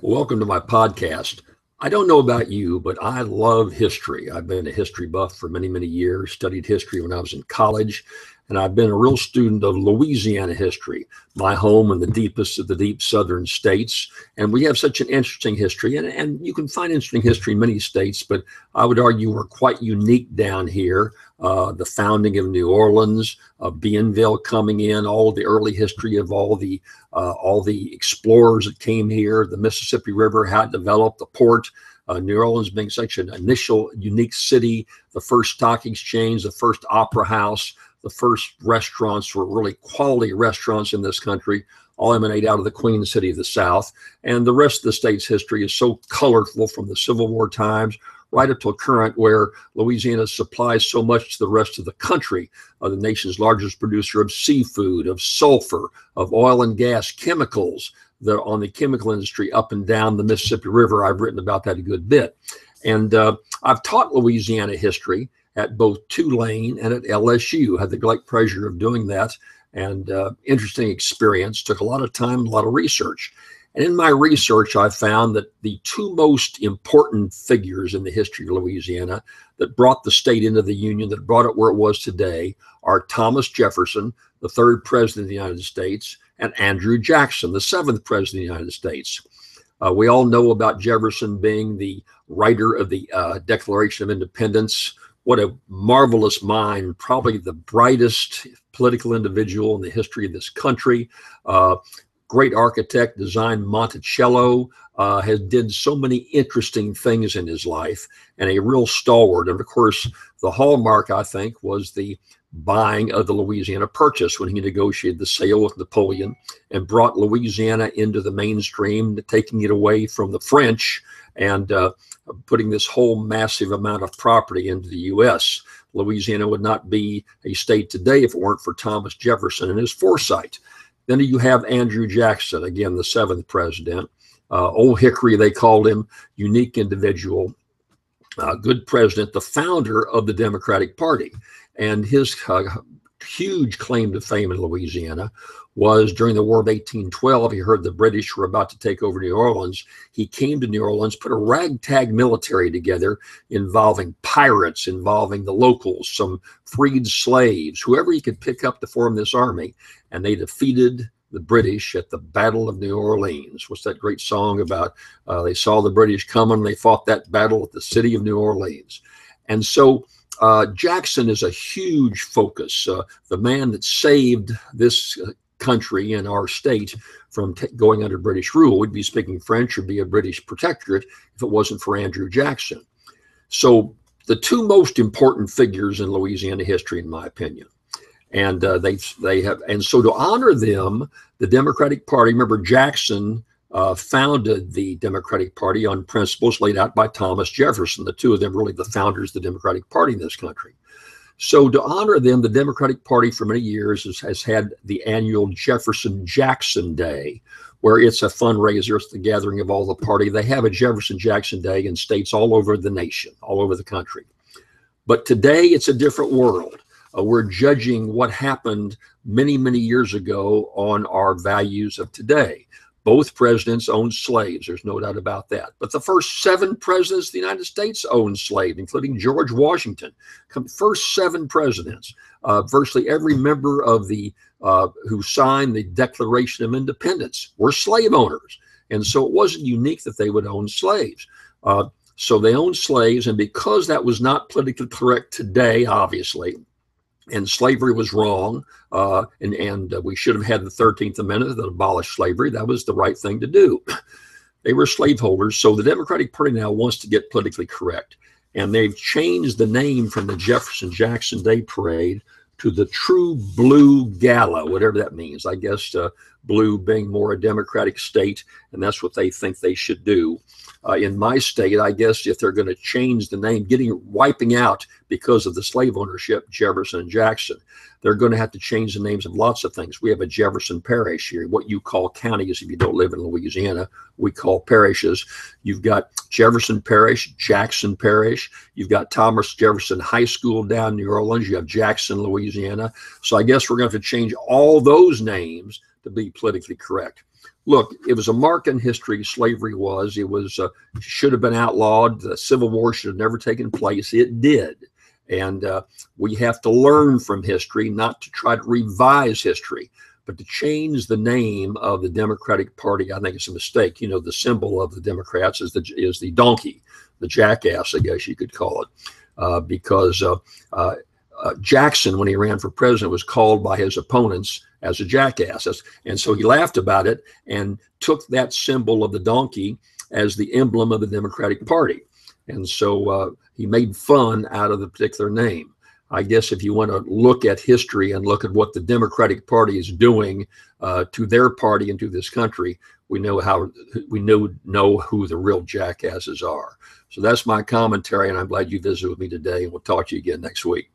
Welcome to my podcast. I don't know about you, but I love history. I've been a history buff for many, many years, studied history when I was in college, and I've been a real student of Louisiana history, my home in the deepest of the deep southern states. And we have such an interesting history, and you can find interesting history in many states, but I would argue we're quite unique down here. The founding of New Orleans, Bienville coming in, all the early history of all the explorers that came here, the Mississippi River, how it developed, the port, New Orleans being such an initial unique city, the first stock exchange, the first opera house, the first restaurants were really quality restaurants in this country, all emanate out of the Queen City of the South. And the rest of the state's history is so colorful from the Civil War times right up to current, where Louisiana supplies so much to the rest of the country, the nation's largest producer of seafood, of sulfur, of oil and gas, chemicals, on the chemical industry up and down the Mississippi River. I've written about that a good bit. And I've taught Louisiana history at both Tulane and at LSU. Had the great pleasure of doing that, and interesting experience. Took a lot of time, a lot of research. And in my research, I found that the two most important figures in the history of Louisiana that brought the state into the Union, that brought it where it was today, are Thomas Jefferson, the third president of the United States, and Andrew Jackson, the seventh president of the United States. We all know about Jefferson being the writer of the Declaration of Independence. What a marvelous mind, probably the brightest political individual in the history of this country. Great architect, designed Monticello, did so many interesting things in his life, and a real stalwart. And of course, the hallmark, I think, was the buying of the Louisiana Purchase when he negotiated the sale with Napoleon and brought Louisiana into the mainstream, taking it away from the French and putting this whole massive amount of property into the U.S. Louisiana would not be a state today if it weren't for Thomas Jefferson and his foresight. Then you have Andrew Jackson, again, the seventh president. Old Hickory, they called him, unique individual, good president, the founder of the Democratic Party. And his huge claim to fame in Louisiana was during the War of 1812. He heard the British were about to take over New Orleans. He came to New Orleans, put a ragtag military together involving pirates, involving the locals, some freed slaves, whoever he could pick up to form this army. And they defeated the British at the Battle of New Orleans. What's that great song about? They saw the British coming, they fought that battle at the city of New Orleans. And so Jackson is a huge focus, the man that saved this country and our state from going under British rule. We'd be speaking French or be a British protectorate if it wasn't for Andrew Jackson. So the two most important figures in Louisiana history, in my opinion. And so to honor them, the Democratic Party, remember Jackson founded the Democratic Party on principles laid out by Thomas Jefferson. The two of them really the founders of the Democratic Party in this country. So to honor them, the Democratic Party for many years has had the annual Jefferson-Jackson Day, where it's a fundraiser, it's the gathering of all the party. They have a Jefferson-Jackson Day in states all over the nation, all over the country. But today it's a different world. We're judging what happened many, many years ago on our values of today. Both presidents owned slaves. There's no doubt about that. But the first 7 presidents of the United States owned slaves, including George Washington. First 7 presidents. Virtually every member of the who signed the Declaration of Independence were slave owners. And so it wasn't unique that they would own slaves. So they owned slaves. And because that was not politically correct today, obviously, and slavery was wrong, and we should have had the 13th Amendment that abolished slavery. That was the right thing to do. They were slaveholders. So the Democratic Party now wants to get politically correct. And they've changed the name from the Jefferson-Jackson Day Parade to the True Blue Gala, whatever that means. I guess blue being more a Democratic state, and that's what they think they should do. In my state, I guess if they're going to change the name, wiping out because of the slave ownership, Jefferson and Jackson, they're going to have to change the names of lots of things. We have a Jefferson Parish here. What you call counties, if you don't live in Louisiana, we call parishes. You've got Jefferson Parish, Jackson Parish. You've got Thomas Jefferson High School down in New Orleans. You have Jackson, Louisiana. So I guess we're going to have to change all those names to be politically correct. Look, it was a mark in history. Slavery was. It was should have been outlawed. The Civil War should have never taken place. It did, and we have to learn from history, not to try to revise history, but to change the name of the Democratic Party. I think it's a mistake. You know, the symbol of the Democrats is the donkey, the jackass, I guess you could call it, because Jackson, when he ran for president, was called by his opponents as a jackass. And so he laughed about it and took that symbol of the donkey as the emblem of the Democratic Party. And so he made fun out of the particular name. I guess if you want to look at history and look at what the Democratic Party is doing to their party and to this country, we know who the real jackasses are. So that's my commentary, and I'm glad you visited with me today, and we'll talk to you again next week.